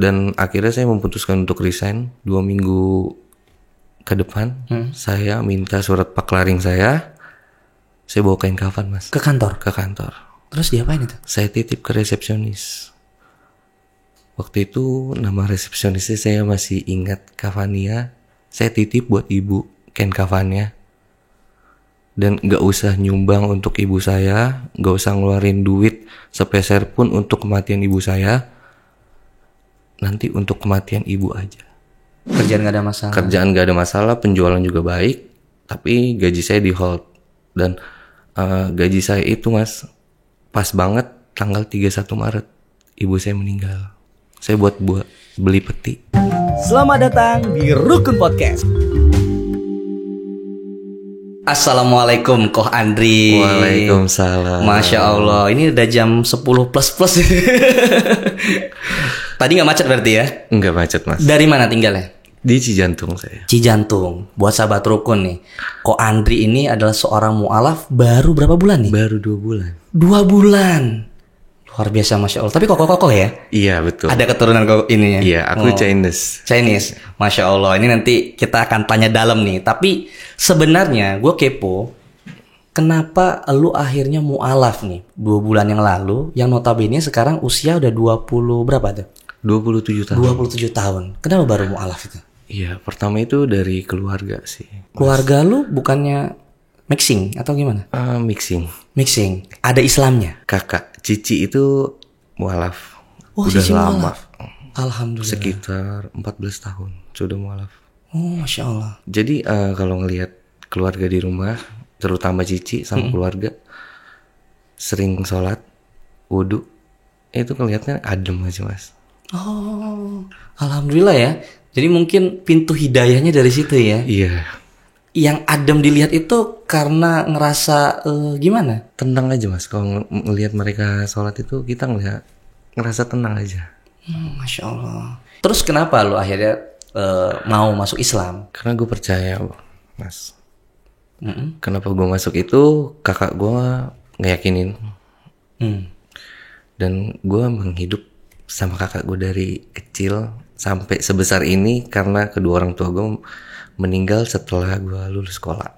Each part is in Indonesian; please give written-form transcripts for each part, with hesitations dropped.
Dan akhirnya saya memutuskan untuk resign 2 minggu ke depan. Saya minta surat paklaring saya bawa kain kafan mas. Ke kantor? Ke kantor. Terus diapain itu? Saya titip ke resepsionis. Waktu itu nama resepsionisnya saya masih ingat, Kafania. Saya titip buat ibu kain kafannya. Dan gak usah nyumbang untuk ibu saya, gak usah ngeluarin duit sepeser pun untuk kematian ibu saya. Nanti untuk kematian ibu aja. Kerjaan gak ada masalah? Kerjaan gak ada masalah, penjualan juga baik. Tapi gaji saya di hold. Dan gaji saya itu mas, pas banget tanggal 31 Maret ibu saya meninggal. Saya buat beli peti. Selamat datang di Rukun Podcast. Assalamualaikum Koh Andri. Waalaikumsalam. Masya Allah, ini udah jam 10++. Tadi gak macet berarti ya? Enggak macet mas. Dari mana tinggalnya? Di Cijantung saya. Cijantung. Buat sahabat Rukun nih, Koh Andri ini adalah seorang mu'alaf baru berapa bulan nih? Baru 2 bulan. 2 bulan. Luar biasa Masya Allah. Tapi kokoh-kokoh ya? Iya betul. Ada keturunan ininya? Iya, aku Chinese. Chinese. Masya Allah. Ini nanti kita akan tanya dalam nih. Tapi sebenarnya gue kepo, kenapa lu akhirnya mu'alaf nih 2 bulan yang lalu, yang notabene sekarang usia udah 20 berapa tuh? 27 tahun. 27 tahun. Kenapa baru mu'alaf itu? Iya, pertama itu dari keluarga sih. Keluarga lu bukannya mixing atau gimana? Mixing. Mixing. Ada Islamnya? Kakak Cici itu mualaf. Oh, udah Cici lama. mu'alaf. Alhamdulillah. Sekitar 14 tahun sudah mualaf. Oh, Masya Allah. Jadi kalau ngelihat keluarga di rumah, terutama Cici sama keluarga, sering sholat, wudhu, itu kelihatannya adem aja mas. Oh, Alhamdulillah ya. Jadi mungkin pintu hidayahnya dari situ ya. Iya. Yang adem dilihat itu karena ngerasa gimana? Tenang aja mas. Kalau ngelihat mereka sholat itu kita ngerasa tenang aja. Masya Allah. Terus kenapa lu akhirnya mau masuk Islam? Karena gue percaya mas. Kenapa gue masuk itu, kakak gue ngeyakinin. Dan gue menghidup sama kakak gue dari kecil sampai sebesar ini karena kedua orang tua gue meninggal setelah gue lulus sekolah.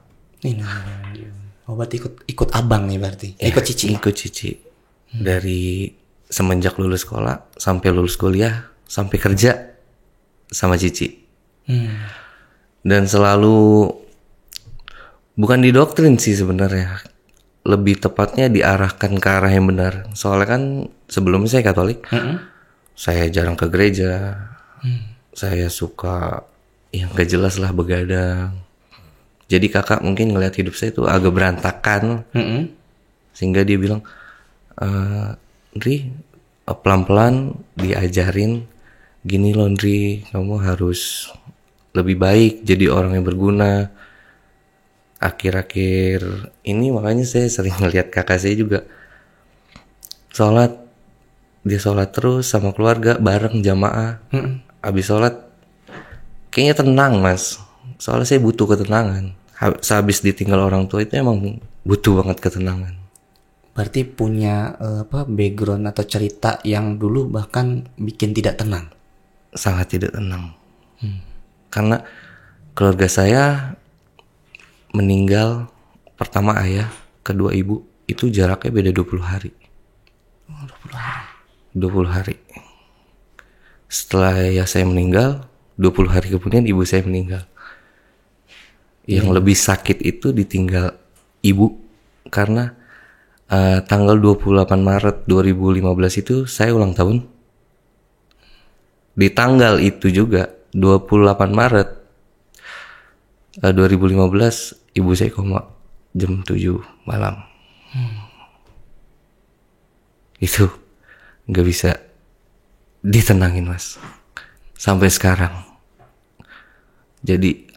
Oh, berarti ikut abang nih berarti? Ya, ikut Cici? Ikut Cici. Dari semenjak lulus sekolah sampai lulus kuliah sampai kerja sama Cici. Dan selalu bukan didoktrin sih sebenarnya, lebih tepatnya diarahkan ke arah yang benar. Soalnya kan sebelumnya saya Katolik, saya jarang ke gereja, saya suka yang gak jelas lah begadang. Jadi kakak mungkin ngeliat hidup saya itu agak berantakan, sehingga dia bilang, Ndri, pelan-pelan diajarin, gini loh Ndri, kamu harus lebih baik, jadi orang yang berguna. Akhir-akhir ini makanya saya sering ngeliat kakak saya juga sholat, dia sholat terus sama keluarga bareng jamaah. Habis sholat kayaknya tenang mas, soalnya saya butuh ketenangan. Sehabis ditinggal orang tua itu emang butuh banget ketenangan. Berarti punya background atau cerita yang dulu bahkan bikin tidak tenang? Sangat tidak tenang. Karena keluarga saya meninggal, pertama ayah, kedua ibu, itu jaraknya beda 20 hari. 20 hari. Setelah ayah saya meninggal, 20 hari kemudian ibu saya meninggal. Yang lebih sakit itu ditinggal ibu, karena tanggal 28 Maret 2015 itu saya ulang tahun. Di tanggal itu juga 28 Maret 2015 ibu saya koma jam 7 malam. Itu gak bisa ditenangin mas sampai sekarang. Jadi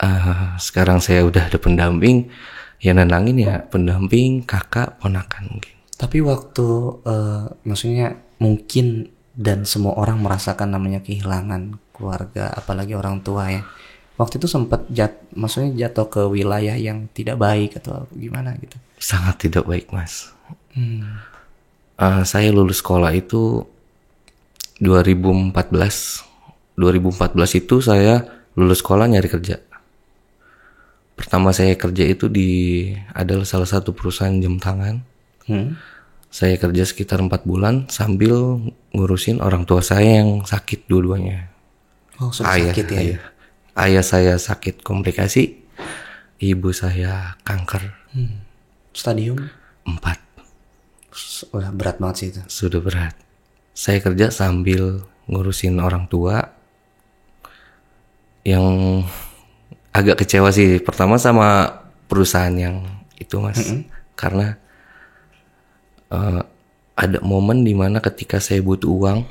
sekarang saya udah ada pendamping, yang nenangin ya pendamping, kakak, ponakan mungkin. Tapi waktu maksudnya mungkin dan semua orang merasakan namanya kehilangan keluarga, apalagi orang tua ya. Waktu itu sempat maksudnya jatuh ke wilayah yang tidak baik atau gimana gitu? Sangat tidak baik mas. Saya lulus sekolah itu 2014 2014 itu saya lulus sekolah nyari kerja. Pertama saya kerja itu adalah salah satu perusahaan jam tangan. Saya kerja sekitar 4 bulan sambil ngurusin orang tua saya yang sakit dua-duanya. Oh, sudah sakit ya? Ayah saya sakit komplikasi, ibu saya kanker. Stadium 4. Udah berat banget sih itu. Sudah berat. Saya kerja sambil ngurusin orang tua. Yang agak kecewa sih pertama sama perusahaan yang itu, Mas. Karena ada momen dimana ketika saya butuh uang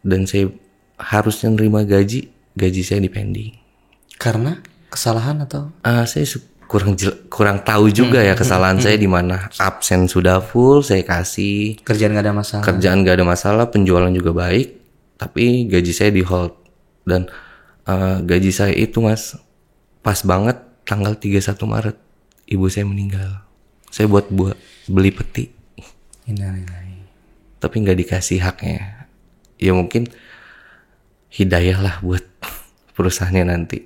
dan saya harusnya nerima gaji saya dipending. Karena kesalahan atau? Saya kurang tahu juga ya kesalahan saya di mana. Absen sudah full saya kasih. Kerjaan gak ada masalah. Penjualan juga baik, tapi gaji saya di hold. Dan gaji saya itu, Mas, pas banget tanggal 31 Maret ibu saya meninggal. Saya buat beli peti. Tapi nggak dikasih haknya. Ya mungkin hidayah lah buat perusahaannya nanti.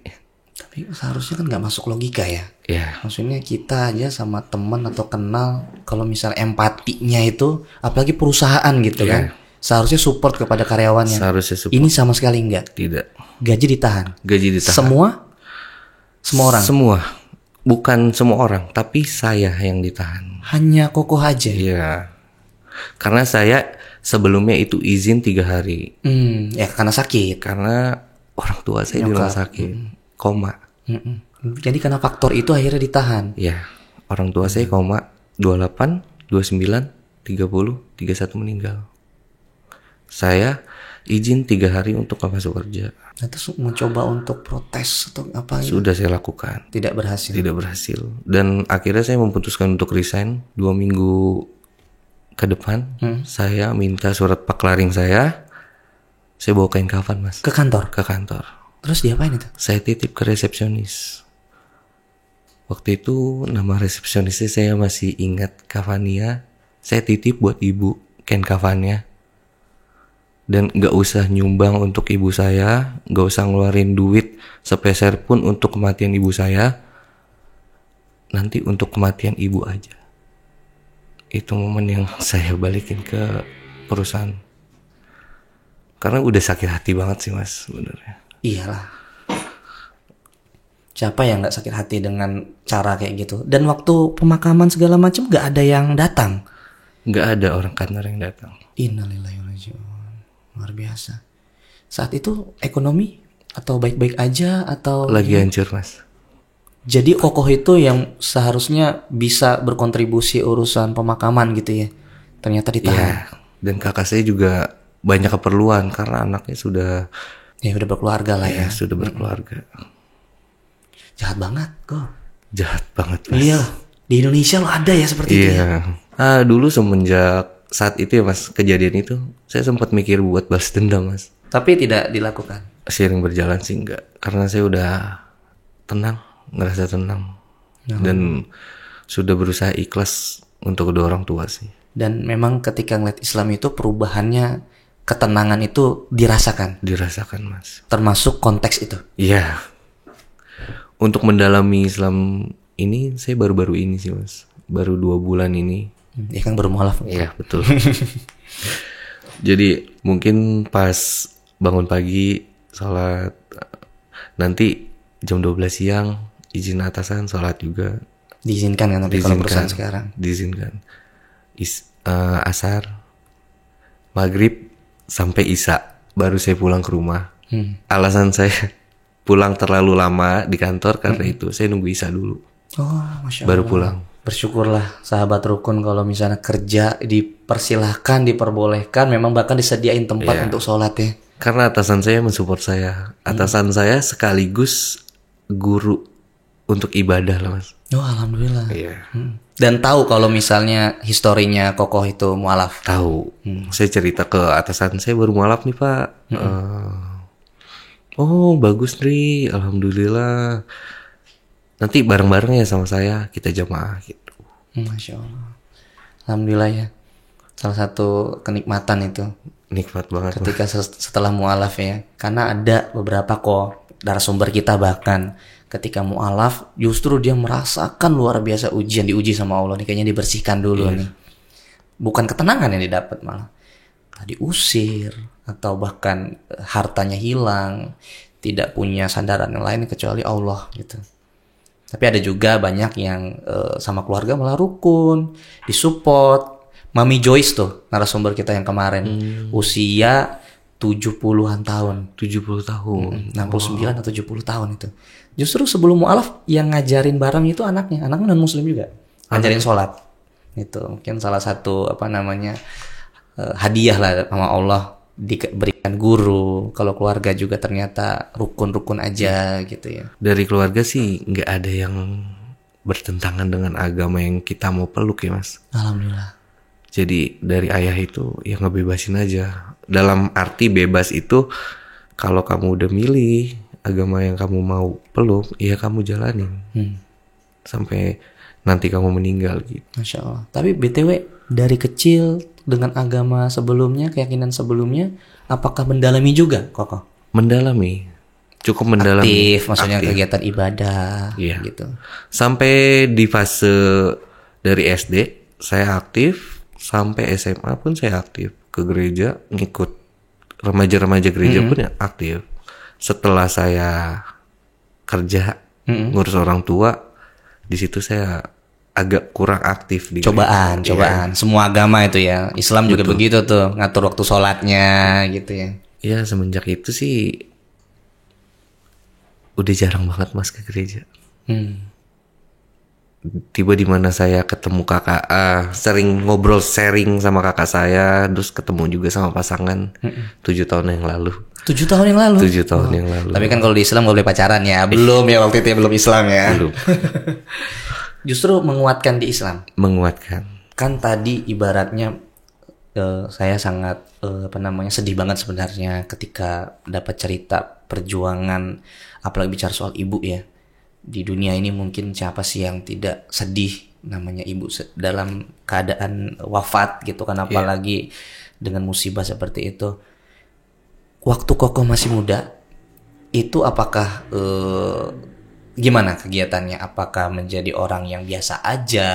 Tapi seharusnya kan nggak masuk logika ya. Ya. Maksudnya kita aja sama teman atau kenal, kalau misalnya empatinya itu, apalagi perusahaan gitu kan, seharusnya support kepada karyawannya. Seharusnya support. Ini sama sekali enggak. Tidak. Gaji ditahan. Semua orang. Semua. Bukan semua orang, tapi saya yang ditahan. Hanya Kokoh aja. Iya. Karena saya sebelumnya itu izin 3 hari. Ya karena sakit. Karena orang tua saya di rumah sakit, koma. Jadi karena faktor itu akhirnya ditahan. Ya, orang tua saya koma 28, 29, 30, 31 meninggal. Saya izin 3 hari untuk gak masuk kerja. Nah, terus mencoba untuk protes atau apa? Sudah saya lakukan. Tidak berhasil. Dan akhirnya saya memutuskan untuk resign 2 minggu ke depan. Saya minta surat paklaring saya bawa kain kafan, Mas. Ke kantor? Ke kantor. Terus diapain itu? Saya titip ke resepsionis. Waktu itu nama resepsionisnya saya masih ingat, Kavania. Saya titip buat ibu kain kafannya. Dan gak usah nyumbang untuk ibu saya, gak usah ngeluarin duit sepeser pun untuk kematian ibu saya. Nanti untuk kematian ibu aja. Itu momen yang saya balikin ke perusahaan. Karena udah sakit hati banget sih, Mas, sebenarnya. Iyalah. Siapa yang gak sakit hati dengan cara kayak gitu? Dan waktu pemakaman segala macam gak ada yang datang? Gak ada orang kantor yang datang. Innalillahi wa inna ilaihi raji'un. Luar biasa. Saat itu ekonomi atau baik-baik aja atau lagi hancur, Mas. Jadi Kokoh itu yang seharusnya bisa berkontribusi urusan pemakaman gitu ya, ternyata ditahan. Iya. Dan kakak saya juga banyak keperluan karena anaknya sudah berkeluarga lah ya. Sudah berkeluarga. Jahat banget kok. Jahat banget, Mas. Iya. Di Indonesia lo ada ya seperti itu ya. Dulu semenjak saat itu ya, Mas, kejadian itu saya sempat mikir buat balas dendam, Mas. Tapi tidak dilakukan. Seiring berjalan sih enggak, karena saya udah ngerasa tenang. Dan sudah berusaha ikhlas untuk kedua orang tua sih. Dan memang ketika ngeliat Islam itu perubahannya, ketenangan itu dirasakan. Dirasakan, Mas. Termasuk konteks itu. Iya. Untuk mendalami Islam ini saya baru-baru ini sih, Mas. Baru 2 bulan ini. Ya kan baru mualaf. Iya, betul. Jadi mungkin pas bangun pagi sholat, nanti jam 12 siang izin atasan sholat juga. Diizinkan kan tapi kalau perusahaan sekarang? Diizinkan. Asar, maghrib sampai isya baru saya pulang ke rumah. Alasan saya pulang terlalu lama di kantor karena itu saya nunggu isya dulu. Oh, Masya Allah. Baru pulang. Bersyukurlah sahabat rukun kalau misalnya kerja dipersilahkan, diperbolehkan, memang bahkan disediain tempat untuk sholat ya. Karena atasan saya mensupport saya. Atasan saya sekaligus guru untuk ibadah lah, Mas. Oh, alhamdulillah. Iya. Dan tahu kalau misalnya historinya Kokoh itu mualaf. Tahu. Saya cerita ke atasan saya baru mualaf nih, Pak. Oh, bagus nih, alhamdulillah. Nanti bareng-bareng ya sama saya kita jamaah gitu. Masya Allah. Alhamdulillah ya. Salah satu kenikmatan itu Nikmat banget. ketika setelah mualaf ya. Karena ada beberapa kok narasumber kita bahkan ketika mualaf justru dia merasakan luar biasa ujian, diuji sama Allah nih, kayaknya dibersihkan dulu nih. Bukan ketenangan yang didapat, malah diusir atau bahkan hartanya hilang, tidak punya sandaran yang lain kecuali Allah gitu. Tapi ada juga banyak yang sama keluarga malah rukun, disupport. Mami Joyce tuh narasumber kita yang kemarin, usia 70-an tahun. 70 tahun. 69 atau 70 tahun itu. Justru sebelum mualaf yang ngajarin bareng itu anaknya non muslim juga. Ngajarin sholat. Itu mungkin salah satu hadiah lah sama Allah, diberikan guru. Kalau keluarga juga ternyata rukun-rukun aja gitu ya. Dari keluarga sih nggak ada yang bertentangan dengan agama yang kita mau peluk ya Mas. Alhamdulillah. Jadi dari ayah itu ya ngebebasin aja. Dalam arti bebas itu kalau kamu udah milih agama yang kamu mau peluk, ya kamu jalanin sampai nanti kamu meninggal gitu. Masya Allah. Tapi BTW dari kecil dengan agama sebelumnya, keyakinan sebelumnya, apakah mendalami juga Koko? Mendalami, cukup mendalami. Aktif, maksudnya kegiatan ibadah gitu. Sampai di fase dari SD saya aktif, sampai SMA pun saya aktif ke gereja, ngikut remaja-remaja gereja pun ya aktif. Setelah saya kerja ngurus orang tua, di situ saya agak kurang aktif di cobaan. Semua agama itu ya. Islam juga begitu tuh, ngatur waktu sholatnya gitu ya. Ya semenjak itu sih udah jarang banget Mas ke gereja. Tiba di mana saya ketemu kakak, sering ngobrol sharing sama kakak saya, terus ketemu juga sama pasangan 7 tahun yang lalu. 7 tahun yang lalu? 7 tahun yang lalu. Tapi kan kalau di Islam gak boleh pacaran ya. Belum ya, waktu itu ya belum Islam ya. Belum. Justru menguatkan di Islam. Menguatkan. Kan tadi ibaratnya saya sangat sedih banget sebenarnya ketika dapat cerita perjuangan, apalagi bicara soal ibu ya. Di dunia ini mungkin siapa sih yang tidak sedih namanya ibu dalam keadaan wafat gitu kan, apalagi dengan musibah seperti itu. Waktu Koko masih muda itu apakah gimana kegiatannya? Apakah menjadi orang yang biasa aja?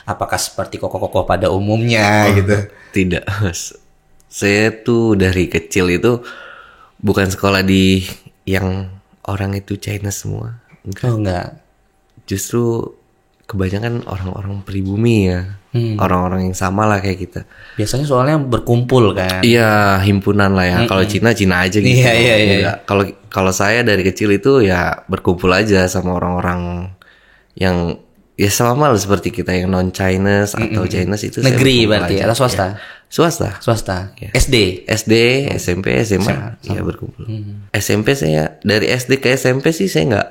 Apakah seperti Koko-Koko pada umumnya gitu? Tidak, Mas. Saya tuh dari kecil itu bukan sekolah di yang orang itu Chinese semua. Enggak. Oh enggak. Justru kebanyakan orang-orang pribumi ya. Orang-orang yang sama lah kayak kita. Biasanya soalnya berkumpul kan. Iya, himpunan lah ya. Kalau Cina aja gitu. Iya. Kalau saya dari kecil itu ya berkumpul aja sama orang-orang yang ya sama lah seperti kita, yang non Chinese atau Chinese itu. Negeri berarti atau swasta? Ya. Swasta. Ya. SD, SMP, SMA ya berkumpul. SMP saya dari SD ke SMP sih saya nggak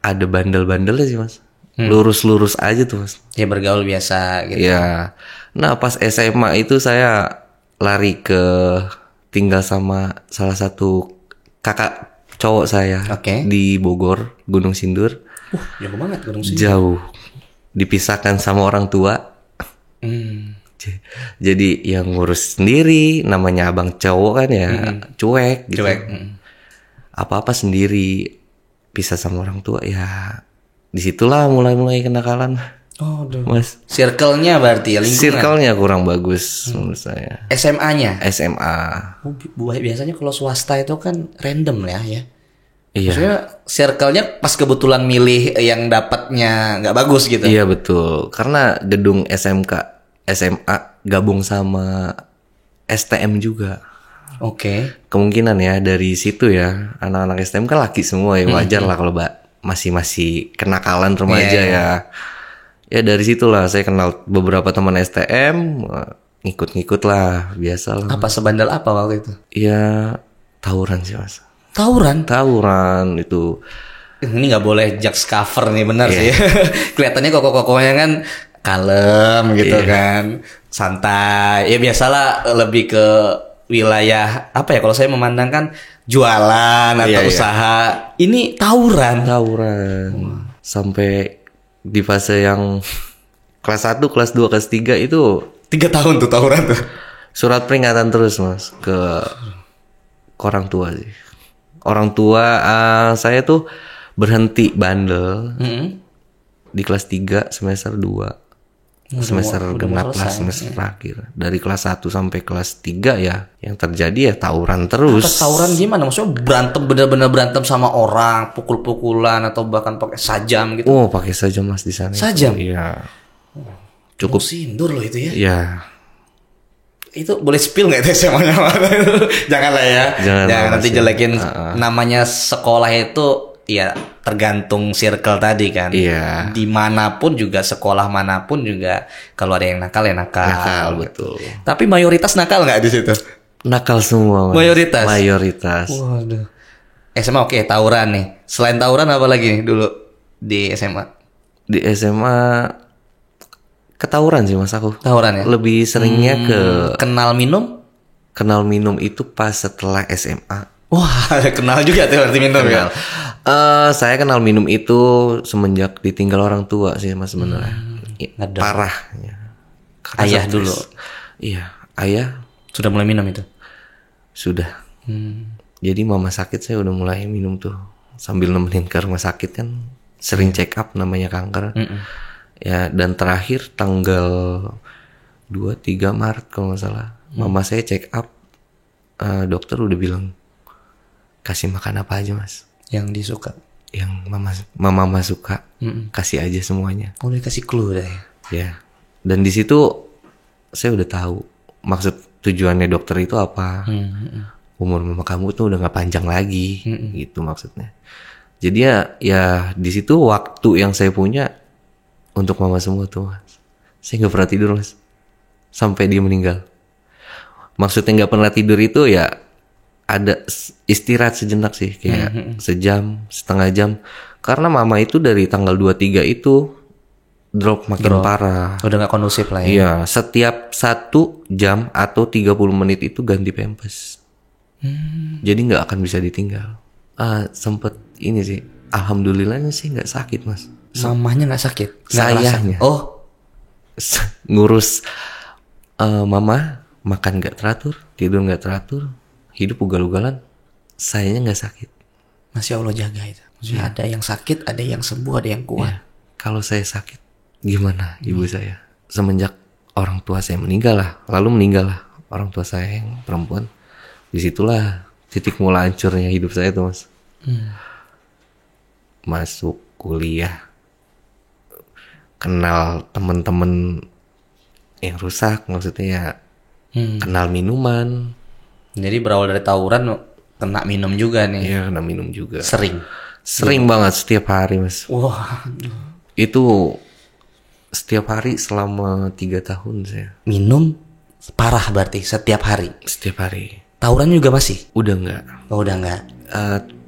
ada bandel-bandelnya sih Mas. Lurus-lurus aja tuh Mas. Ya bergaul biasa gitu. Ya. Nah pas SMA itu saya lari ke tinggal sama salah satu kakak cowok saya di Bogor, Gunung Sindur. Jauh banget Gunung Sindur. Jauh. Dipisahkan sama orang tua. Jadi yang ngurus sendiri, namanya abang cowok kan ya, cuek gitu. Apa-apa sendiri, pisah sama orang tua ya. Disitulah mulai kenakalan. Oh, Mas. Circle-nya berarti ya, lingkungan. Circle-nya kurang bagus menurut saya. SMA-nya? SMA. Biasanya kalau swasta itu kan random ya. Iya. Maksudnya circle-nya pas kebetulan milih yang dapatnya nggak bagus gitu. Iya betul. Karena gedung SMA gabung sama STM juga. Oke. Kemungkinan ya dari situ ya, anak-anak STM kan laki semua ya, wajar lah kalau masih kenakalan remaja ya. Ya dari situlah saya kenal beberapa teman STM, ngikut-ngikut lah, biasa lah. Apa sebandel apa waktu itu? Ya tawuran sih Mas. Tawuran itu. Ini nggak boleh judge cover nih, benar sih. Kelihatannya koko-kokonya kan kalem gitu kan, santai. Ya biasalah, lebih ke wilayah apa ya, kalau saya memandangkan jualan atau usaha. Ini tawuran. Sampai di fase yang kelas 1, kelas 2, kelas 3 itu 3 tahun tuh tawuran tuh. Surat peringatan terus Mas ke orang tua sih. Orang tua saya tuh berhenti bandel di kelas 3 semester 2. Semester genap lah, semester terakhir. Dari kelas 1 sampai kelas 3 ya yang terjadi ya tawuran terus. Tawuran gimana? Maksudnya berantem, benar-benar berantem sama orang, pukul-pukulan atau bahkan pakai sajam gitu? Oh, pakai sajam Mas di sana. Sajam? Iya. Cukup sindur loh itu ya. Iya. Itu boleh spill nggak itu SMA-nya? Jangan lah ya. Jangan nanti jelekin namanya sekolah itu ya tergantung circle tadi kan. Iya. Dimanapun juga, sekolah manapun juga, kalau ada yang nakal ya nakal. Nakal, betul. Tapi mayoritas nakal nggak di situ? Nakal semua Mas. Mayoritas. Waduh. SMA oke, tawuran nih. Selain tawuran apa lagi nih dulu di SMA? Di SMA ketawuran sih Mas aku. Tawuran ya? Lebih seringnya ke kenal minum? Kenal minum itu pas setelah SMA. Wah, kenal juga tuh berarti minum ya. Saya kenal minum itu semenjak ditinggal orang tua sih Mas sebenarnya. Parah. Ayah dulu. Iya, ayah sudah mulai minum itu. Sudah. Jadi mama sakit saya udah mulai minum tuh. Sambil nemenin ke rumah sakit kan sering check up namanya kanker. Ya, dan terakhir tanggal 2-3 Maret kalau nggak salah. Mama saya check up. Dokter udah bilang kasih makan apa aja Mas yang disuka, yang mama suka, kasih aja semuanya. Udah kasih clue deh ya. Dan di situ saya udah tahu maksud tujuannya dokter itu apa. Umur mama kamu tuh udah nggak panjang lagi, gitu maksudnya. Jadi ya di situ waktu yang saya punya untuk mama semua tuh Mas. Saya nggak pernah tidur Mas sampai dia meninggal. Maksudnya nggak pernah tidur itu ya ada istirahat sejenak sih, kayak sejam, setengah jam. Karena mama itu dari tanggal 23 itu drop makin parah. Udah gak kondusif lah ya. Iya, setiap 1 jam atau 30 menit itu ganti pampers. Jadi gak akan bisa ditinggal. Sempet ini sih, alhamdulillahnya sih gak sakit Mas. Mamanya gak sakit? Sayahnya. Oh, ngurus mama, makan gak teratur, tidur gak teratur, hidup ugal-ugalan, sayanya nggak sakit. Masya Allah jaga itu. Maksudnya ada yang sakit, ada yang sembuh, ada yang kuat. Kalau saya sakit, gimana ibu saya? Semenjak orang tua saya meninggal lah, lalu meninggal lah orang tua saya yang perempuan. Disitulah titik mula hancurnya hidup saya tuh Mas. Masuk kuliah, kenal teman-teman yang rusak, maksudnya ya kenal minuman. Jadi berawal dari tawuran kena minum juga nih. Iya, kena minum juga. Sering banget setiap hari Mas. Wah, itu setiap hari selama 3 tahun saya. Minum parah berarti setiap hari. Setiap hari. Tawuran juga masih? Udah enggak. Oh, udah enggak.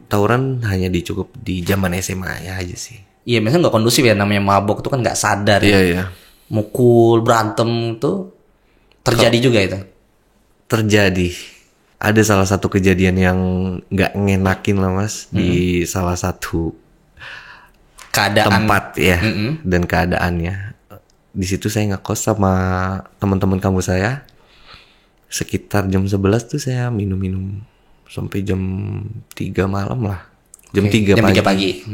Tawuran hanya dicukup di zaman SMA ya aja sih. Iya, biasanya nggak kondusif ya, namanya mabok itu kan nggak sadar ya. Iya. Mukul, berantem tuh terjadi juga itu. Terjadi. Ada salah satu kejadian yang nggak ngenakin lah Mas di salah satu tempat ya. Dan keadaannya di situ saya ngekos sama teman-teman kampus saya. Sekitar jam 11 tuh saya minum sampai jam 3 malam lah. Jam 3 pagi.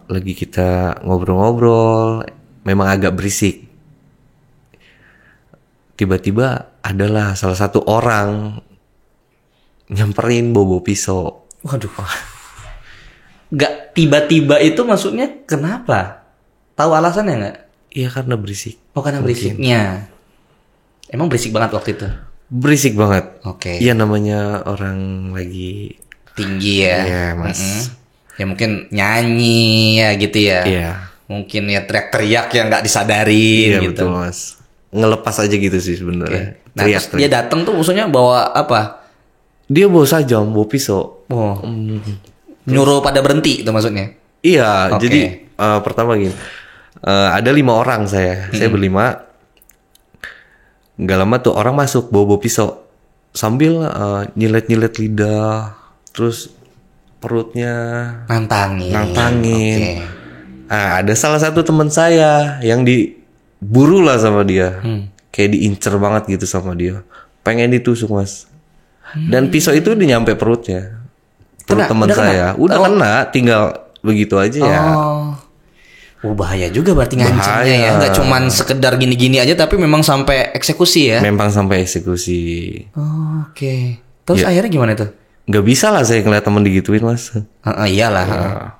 Lagi kita ngobrol-ngobrol, memang agak berisik. Tiba-tiba adalah salah satu orang nyamperin bawa pisau. Waduh. Gak tiba-tiba itu maksudnya kenapa? Tahu alasannya nggak? Iya, karena berisik. Oh, karena berisiknya. Emang berisik banget waktu itu? Berisik banget. Oke. Iya, namanya orang lagi tinggi ya. Iya Mas. Ya mungkin nyanyi ya gitu ya. Iya. Mungkin ya teriak-teriak yang nggak disadarin Iya, gitu. Betul Mas. Ngelepas aja gitu sih sebenarnya. Nah, terus dia datang tuh maksudnya bawa apa? Dia bawa sajam, bawa pisau. Oh. Nyuruh pada berhenti itu maksudnya. Iya, jadi pertama gini. Ada 5 orang saya berlima. Gak lama tuh orang masuk bawa pisau sambil nyilet-nyilet lidah, terus perutnya nantangin. Okay. Ada salah satu teman saya yang buru lah sama dia. Kayak diincer banget gitu sama dia. Pengen ditusuk mas. Dan pisau itu udah nyampe perutnya. Perut teman saya. Udah kena, tinggal begitu aja ya. Bahaya juga berarti ngancamnya ya. Nggak cuman sekedar gini-gini aja, tapi memang sampai eksekusi ya. Memang sampai eksekusi. Oke. Terus akhirnya gimana tuh? Nggak bisa lah saya ngeliat temen digituin mas. Iyalah.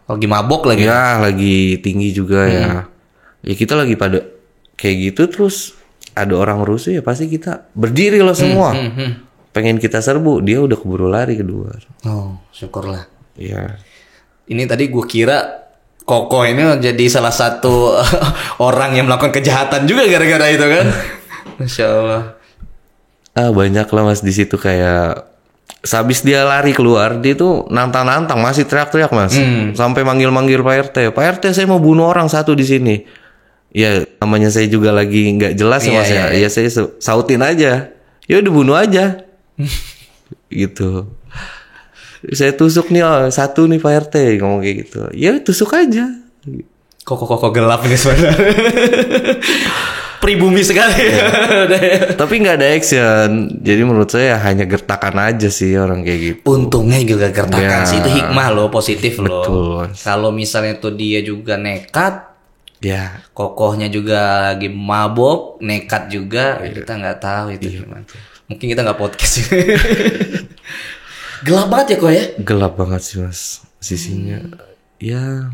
Lagi mabok lagi. Ya lagi tinggi juga ya. Ya kita lagi pada kayak gitu, terus ada orang rusuh ya pasti kita berdiri loh semua. Pengen kita serbu, dia udah keburu lari keluar. Oh syukurlah. Iya. Ini tadi gue kira Koko ini jadi salah satu orang yang melakukan kejahatan juga gara-gara itu kan. Masya Allah. Banyak lah mas di situ, kayak sehabis dia lari keluar, dia tuh nantang-nantang, masih teriak-teriak mas. Sampai manggil-manggil Pak RT. Pak RT saya mau bunuh orang satu di sini. Ya namanya saya juga lagi nggak jelas ya mas ya. Ya saya sautin aja. Ya udah bunuh aja. Gitu. Saya tusuk nih satu nih Pak RT, ngomong kayak gitu. Ya tusuk aja. Koko gelap ini sebenarnya. Pribumi sekali. Tapi nggak ada action. Jadi menurut saya hanya gertakan aja sih orang kayak gitu. Untungnya juga gertakan sih, itu hikmah loh, positif loh. Betul. Kalau misalnya tuh dia juga nekat, ya kokohnya juga lagi mabok, nekat juga, kita nggak tahu itu gimana. Mungkin kita nggak podcast. Gelap banget ya kok ya? Gelap banget sih mas sisinya. Ya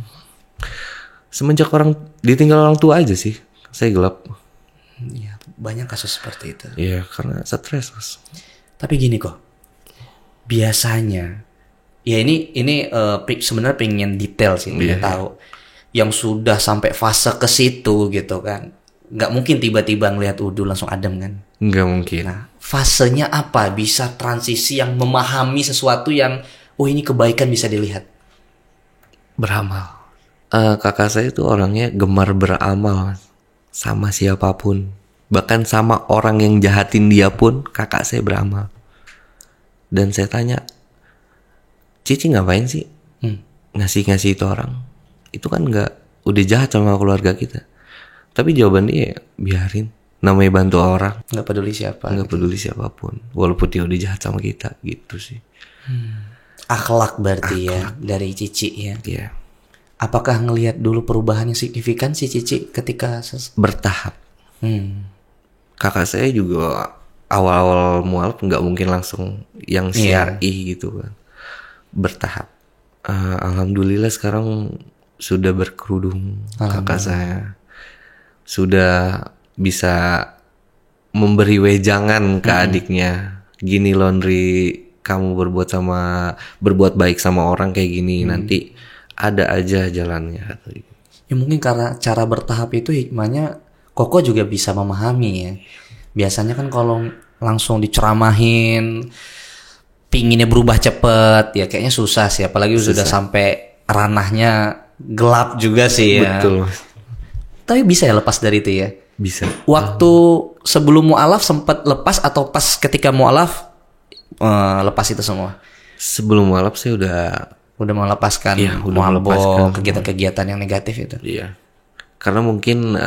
semenjak orang ditinggal orang tua aja sih saya gelap. Ya, banyak kasus seperti itu. Iya karena stres mas. Tapi gini kok, biasanya ya ini sebenarnya pengen detail sih, pengen tahu yang sudah sampai fase ke situ gitu kan. Nggak mungkin tiba-tiba ngelihat udu langsung adem kan? Nggak mungkin. Nah, fasenya apa? Bisa transisi yang memahami sesuatu yang, ini kebaikan bisa dilihat. Beramal. Kakak saya itu orangnya gemar beramal sama siapapun. Bahkan sama orang yang jahatin dia pun kakak saya beramal. Dan saya tanya, Cici ngapain sih ngasih-ngasih itu orang? Itu kan nggak, udah jahat sama keluarga kita. Tapi jawaban dia, biarin. Namanya bantu orang. Nggak peduli siapa. Nggak peduli siapapun. Walaupun dia udah jahat sama kita. Gitu sih. Akhlak berarti ya. Dari Cici ya. Iya. Apakah ngelihat dulu perubahan yang signifikan si Cici ketika bertahap. Kakak saya juga awal-awal mualaf nggak mungkin langsung yang syar'i gitu kan. Bertahap. Alhamdulillah sekarang sudah berkerudung kakak saya. Sudah bisa memberi wejangan ke adiknya. Gini Laundry, kamu berbuat baik sama orang kayak gini, nanti ada aja jalannya. Ya mungkin karena cara bertahap itu hikmahnya Koko juga bisa memahami ya. Biasanya kan kalau langsung diceramahin, pinginnya berubah cepet, ya kayaknya susah sih. Apalagi sudah sampai ranahnya gelap juga sih ya. Betul. Tapi bisa ya lepas dari itu ya? Bisa. Waktu sebelum mu'alaf sempat lepas atau pas ketika mu'alaf lepas itu semua? Sebelum mu'alaf saya udah melepaskan mabok, kegiatan-kegiatan yang negatif itu. Iya. Karena mungkin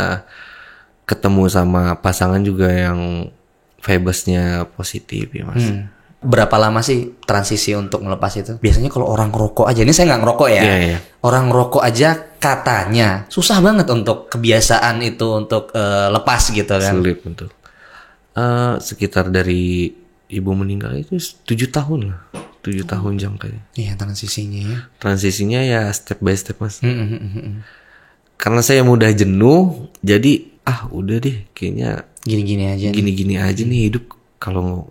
ketemu sama pasangan juga yang vibes-nya positif ya mas. Berapa lama sih transisi untuk melepas itu? Biasanya kalau orang ngerokok aja, ini saya nggak ngerokok ya. Iya. Orang ngerokok aja katanya susah banget untuk kebiasaan itu untuk lepas gitu kan. Sulit untuk. Sekitar dari ibu meninggal itu 7 tahun lah. 7 tahun jangkanya. Iya transisinya ya. Transisinya ya step by step mas. Karena saya mudah jenuh, jadi udah deh kayaknya gini-gini aja nih hidup. Kalau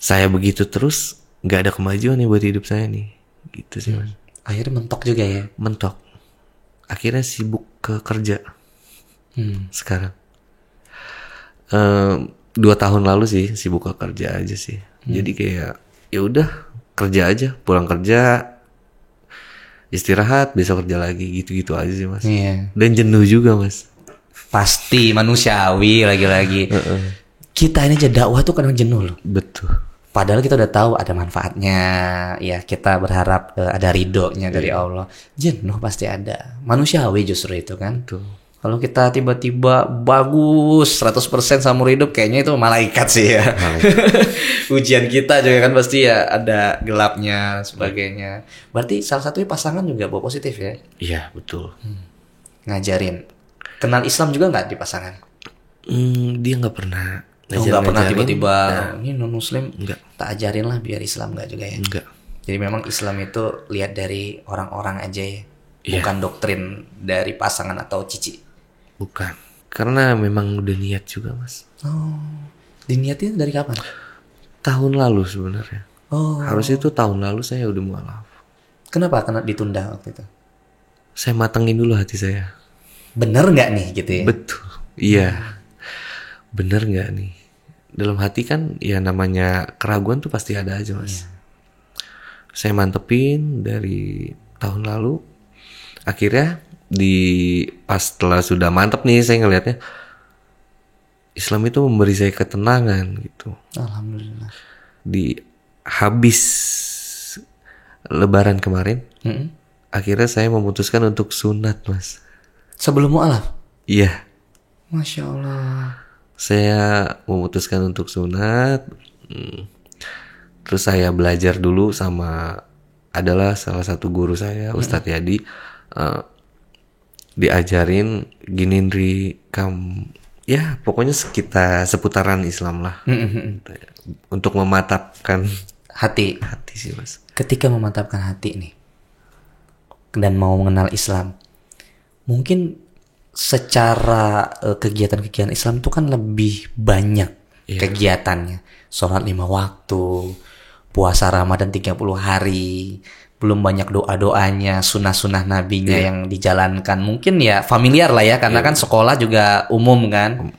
saya begitu terus nggak ada kemajuan nih buat hidup saya nih, gitu sih mas. Akhirnya mentok juga ya. Mentok. Akhirnya sibuk ke kerja. Sekarang 2 tahun lalu sih sibuk ke kerja aja sih. Jadi kayak ya udah kerja aja, pulang kerja, istirahat, besok kerja lagi, gitu-gitu aja sih mas. Iya. Dan jenuh juga mas. Pasti manusiawi lagi-lagi. Kita ini aja dakwah tuh kadang jenuh loh. Betul. Padahal kita udah tahu ada manfaatnya, ya kita berharap ada ridhonya dari Allah. Jenuh pasti ada. Manusiawi justru itu kan. Betul. Kalau kita tiba-tiba bagus 100% seumur hidup, kayaknya itu malaikat sih ya. Ujian kita juga kan pasti ya ada gelapnya sebagainya. Berarti salah satunya pasangan juga bawa positif ya? Iya, betul. Ngajarin. Kenal Islam juga nggak di pasangan? Dia nggak pernah Nggak pernah ngajarin. tiba-tiba Nah, ini non Muslim, Nggak. tak ajarin lah biar Islam, nggak juga ya? Enggak. Jadi memang Islam itu lihat dari orang-orang aja ya, Iya. bukan doktrin dari pasangan atau cici. Bukan. Karena memang udah niat juga, Mas. Oh, diniatin dari kapan? Tahun lalu sebenarnya. Oh, Harusnya itu tahun lalu saya udah mualaf. kenapa kena ditunda waktu itu? Saya matengin dulu hati saya. Bener nggak nih gitu ya? Betul. Iya. Bener nggak nih? Dalam hati kan ya namanya keraguan tuh pasti ada aja, Mas. Saya mantepin dari tahun lalu. Akhirnya pas setelah sudah mantep nih saya ngelihatnya Islam itu memberi saya ketenangan gitu. Alhamdulillah. Di habis Lebaran kemarin, akhirnya saya memutuskan untuk sunat, Mas. Sebelum mualaf? Iya. Masya Allah. Saya memutuskan untuk sunat. Terus saya belajar dulu sama adalah salah satu guru saya, Ustadz Yadi. Diajarin gini Ndri, ya pokoknya seputaran Islam lah. Untuk mematapkan Hati. sih, Mas. Ketika memantapkan hati nih dan mau mengenal Islam, mungkin secara kegiatan-kegiatan Islam itu kan lebih banyak kegiatannya. Sholat 5 waktu, puasa Ramadan 30 hari, belum banyak doa-doanya, sunnah-sunnah nabinya yang dijalankan. Mungkin ya familiar lah ya, karena kan sekolah juga umum kan.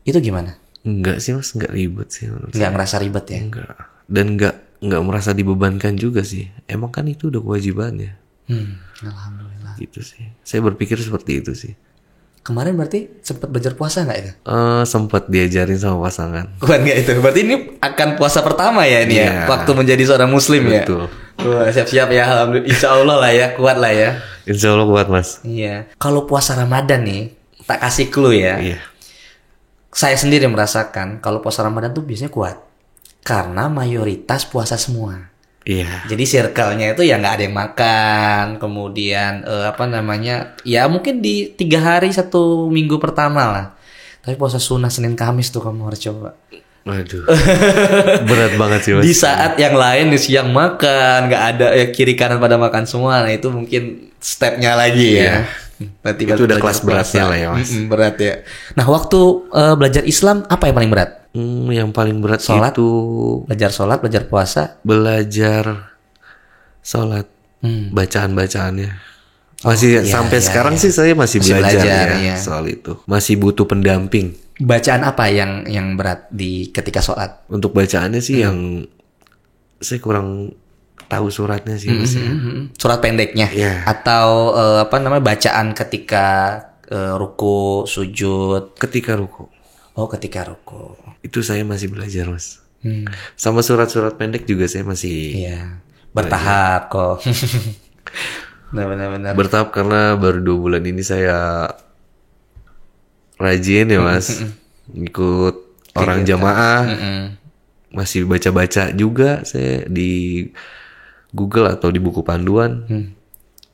Itu gimana? Enggak sih, Mas, enggak ribet sih menurut Nggak ngerasa ribet ya? Enggak. Dan enggak merasa dibebankan juga sih. Emang kan itu udah kewajibannya. Alhamdulillah. Gitu sih. Saya berpikir seperti itu sih. Kemarin berarti sempat belajar puasa nggak itu? Sempat diajarin sama pasangan. Bukan nggak itu. Berarti ini akan puasa pertama ya ini ya, Iya. waktu menjadi seorang muslim ya. Betul. Wah, siap-siap ya, alhamdulillah. Insya Allah lah ya, kuat lah ya. Insya Allah kuat, Mas. Iya. Kalau puasa Ramadan nih, tak kasih clue ya. Iya. Saya sendiri merasakan kalau puasa Ramadan tuh biasanya kuat, karena mayoritas puasa semua. Iya. Jadi circle-nya itu ya nggak ada yang makan, kemudian ya mungkin di 3 hari 1 minggu pertama lah. Tapi puasa sunnah Senin Kamis tuh kamu harus coba. Waduh. Berat banget sih, Mas. Di saat yang lain di siang makan, nggak ada ya, kiri kanan pada makan semua. Nah itu mungkin stepnya lagi ya. Berarti Itu udah belajar kelas beratnya puasa. lah ya, Mas. Berat ya. Nah waktu belajar Islam apa yang paling berat? Yang paling berat Sholat? itu Belajar sholat, belajar puasa. belajar sholat, bacaan-bacaannya. iya, Masih sampai iya, sekarang iya. sih saya masih Masih belajar belajar, ya iya. soal itu. Masih butuh pendamping. Bacaan apa yang berat di ketika sholat? Untuk bacaannya sih yang saya kurang tahu suratnya sih, Mas. Surat pendeknya Iya. atau bacaan ketika ruku, sujud. Ketika ruku. Oh, ketika ruku. Itu saya masih belajar, Mas. Sama surat-surat pendek juga saya masih Iya. Bertahap kok. Benar-benar. bertahap karena baru 2 bulan ini saya rajin ya, Mas. Ikut orang jamaah. Masih baca-baca juga saya di Google atau di buku panduan.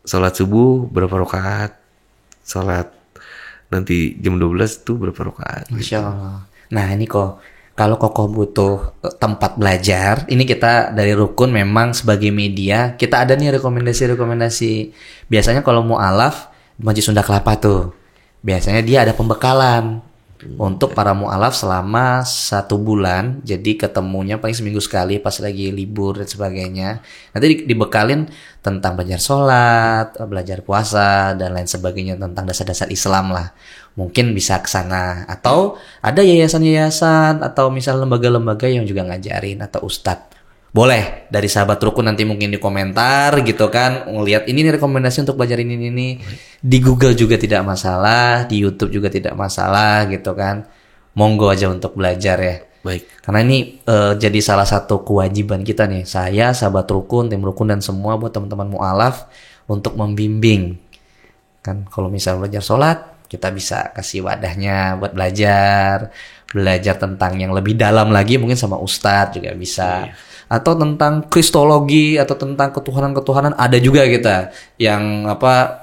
Salat subuh berapa rakaat? Salat nanti jam 12 tuh berapa rakaat? Masya Allah. Nah ini kok, kalau Kokoh butuh tempat belajar, ini kita dari Rukun memang sebagai media, kita ada nih rekomendasi-rekomendasi. Biasanya kalau mu'alaf, di Masjid Sunda Kelapa tuh, biasanya dia ada pembekalan untuk para mu'alaf selama 1 bulan. Jadi ketemunya paling seminggu sekali pas lagi libur dan sebagainya. Nanti dibekalin tentang belajar sholat, belajar puasa, dan lain sebagainya tentang dasar-dasar Islam lah. Mungkin bisa ke sana. Atau ada yayasan-yayasan atau misal lembaga-lembaga yang juga ngajarin atau ustadz. Boleh dari sahabat Rukun nanti mungkin di komentar gitu kan, ngelihat ini nih rekomendasi untuk belajar ini. Di Google juga tidak masalah, di YouTube juga tidak masalah gitu kan. Monggo aja untuk belajar ya. Baik. Karena ini jadi salah satu kewajiban kita nih. Saya, sahabat Rukun, tim Rukun dan semua buat teman-teman mu'alaf untuk membimbing. Kan kalau misal belajar sholat, kita bisa kasih wadahnya buat belajar tentang yang lebih dalam lagi, mungkin sama Ustadz juga bisa. Atau tentang kristologi atau tentang ketuhanan ada juga kita yang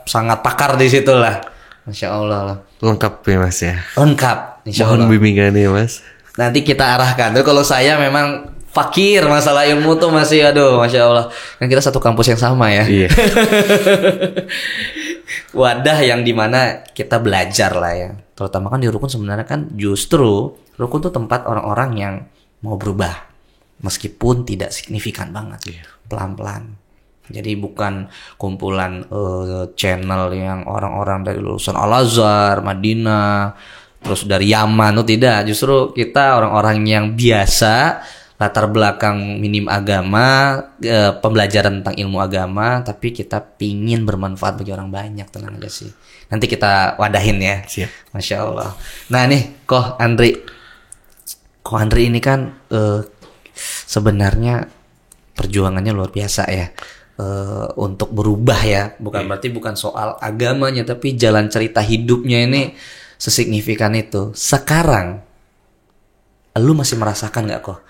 sangat pakar di situ lah. Masya Allah lah. Lengkap ya Mas ya. Lengkap, insya Allah. Mohon bimbingannya Mas. Nanti kita arahkan. Tapi kalau saya memang fakir masalah ilmu tuh masih Masya Allah. Kan kita satu kampus yang sama ya. Iya. Wadah yang dimana kita belajar lah ya. Terutama kan di rukun sebenarnya kan justru rukun tuh tempat orang-orang yang mau berubah. Meskipun tidak signifikan banget, pelan-pelan. Jadi bukan kumpulan channel yang orang-orang dari lulusan Al-Azhar, Madinah, terus dari Yaman, tidak. Justru kita orang-orang yang biasa, latar belakang minim agama, pembelajaran tentang ilmu agama, tapi kita pingin bermanfaat bagi orang banyak, tenang aja sih. Nanti kita wadahin ya. Siap. Masya Allah. Nah nih, Ko Andri ini kan sebenarnya perjuangannya luar biasa ya, untuk berubah ya, berarti bukan soal agamanya, tapi jalan cerita hidupnya ini sesignifikan itu. Sekarang lu masih merasakan nggak kok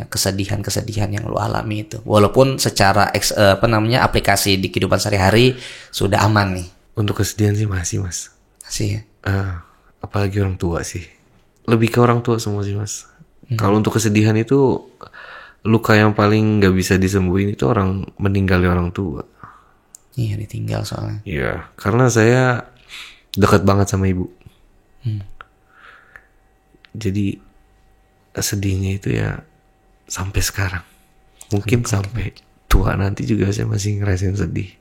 kesedihan yang lu alami itu, walaupun secara aplikasi di kehidupan sehari-hari sudah aman nih? Untuk kesedihan sih masih Mas. Masih ya? Apalagi orang tua sih, lebih ke orang tua semua sih Mas. Kalau untuk kesedihan itu, luka yang paling gak bisa disembuhin itu orang meninggalnya orang tua. Iya, ditinggal soalnya. Iya, karena saya dekat banget sama ibu. Jadi sedihnya itu ya sampai sekarang. Mungkin sampai tua nanti juga saya masih ngerasain sedih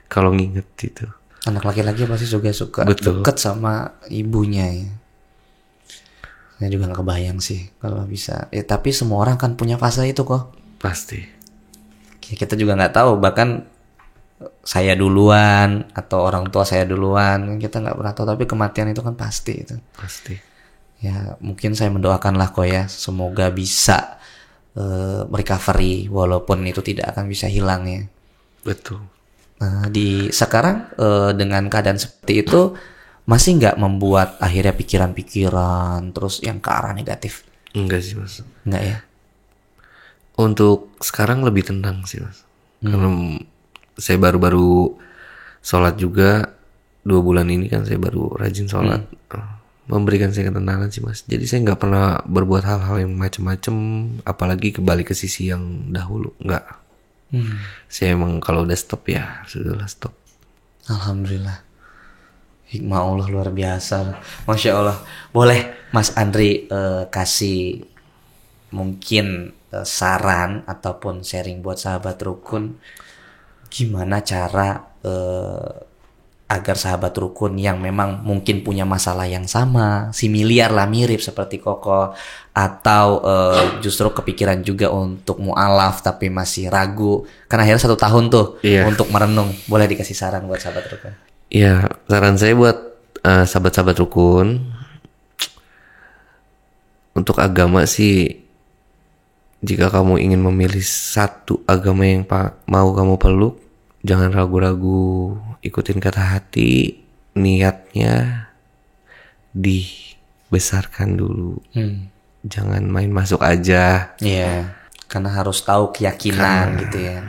kalau nginget itu. Anak laki-laki pasti juga suka dekat sama ibunya ya. Saya juga gak kebayang sih kalau bisa. Tapi semua orang kan punya fase itu kok. Pasti. Kita juga gak tahu, bahkan saya duluan atau orang tua saya duluan, kita gak pernah tahu. Tapi kematian itu kan pasti itu. Pasti. Ya mungkin saya mendoakanlah kok ya, semoga bisa recovery, walaupun itu tidak akan bisa hilang ya. Betul. Di sekarang dengan keadaan seperti itu, masih nggak membuat akhirnya pikiran-pikiran terus yang ke arah negatif? Enggak sih Mas. Enggak ya? Untuk sekarang lebih tenang sih Mas. Karena saya baru-baru sholat juga 2 bulan ini kan, saya baru rajin sholat. Memberikan saya ketenangan sih Mas. Jadi saya nggak pernah berbuat hal-hal yang macam-macam, apalagi kembali ke sisi yang dahulu. Enggak. Saya emang kalau udah stop ya sudahlah stop. Alhamdulillah. Hikmah Allah luar biasa. Masya Allah. Boleh Mas Andri kasih mungkin saran ataupun sharing buat sahabat rukun, gimana cara agar sahabat rukun yang memang mungkin punya masalah yang sama, similiar lah, mirip seperti Koko, atau justru kepikiran juga untuk mu'alaf tapi masih ragu, kan akhirnya 1 tahun tuh untuk merenung. Boleh dikasih saran buat sahabat rukun? Ya, saran saya buat sahabat-sahabat rukun, untuk agama sih, jika kamu ingin memilih satu agama yang mau kamu peluk, jangan ragu-ragu, ikutin kata hati, niatnya dibesarkan dulu. Jangan main masuk aja. Iya, karena harus tahu keyakinan gitu ya.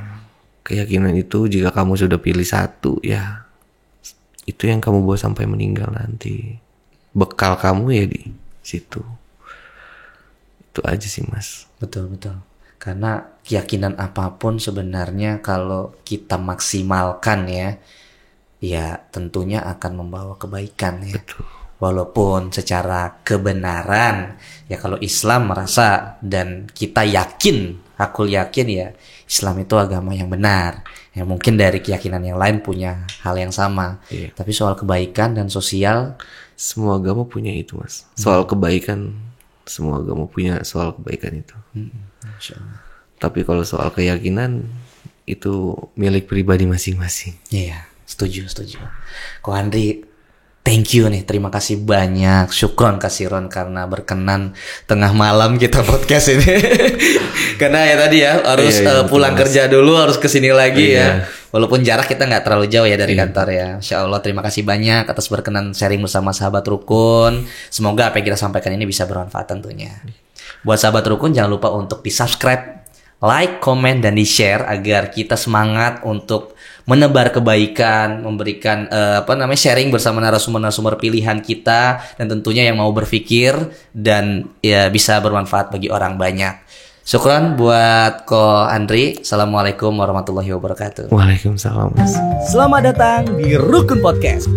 Keyakinan itu jika kamu sudah pilih satu ya, itu yang kamu bawa sampai meninggal nanti. Bekal kamu ya di situ. Itu aja sih Mas. Betul. Karena keyakinan apapun sebenarnya kalau kita maksimalkan ya tentunya akan membawa kebaikan ya. Betul. Walaupun secara kebenaran ya, kalau Islam merasa dan kita yakin, aku yakin ya, Islam itu agama yang benar. Ya mungkin dari keyakinan yang lain punya hal yang sama. Tapi soal kebaikan dan sosial, semua agama punya itu Mas. Soal kebaikan, semua agama punya soal kebaikan itu. Tapi kalau soal keyakinan, itu milik pribadi masing-masing. Iya, setuju. Ko Andri, thank you nih, terima kasih banyak, syukron kasiron karena berkenan tengah malam kita podcast ini. Karena ya tadi ya harus pulang kerja dulu, harus kesini lagi ya. Walaupun jarak kita nggak terlalu jauh ya dari kantor ya. Insya Allah terima kasih banyak atas berkenan sharing bersama sahabat Rukun. Semoga apa yang kita sampaikan ini bisa bermanfaat tentunya. Buat sahabat Rukun jangan lupa untuk di subscribe, like, komen, dan di-share agar kita semangat untuk menebar kebaikan, memberikan sharing bersama narasumber-narasumber pilihan kita, dan tentunya yang mau berpikir dan ya bisa bermanfaat bagi orang banyak. Syukran buat Ko Andri. Assalamualaikum warahmatullahi wabarakatuh. Waalaikumsalam. Selamat datang di Rukun Podcast.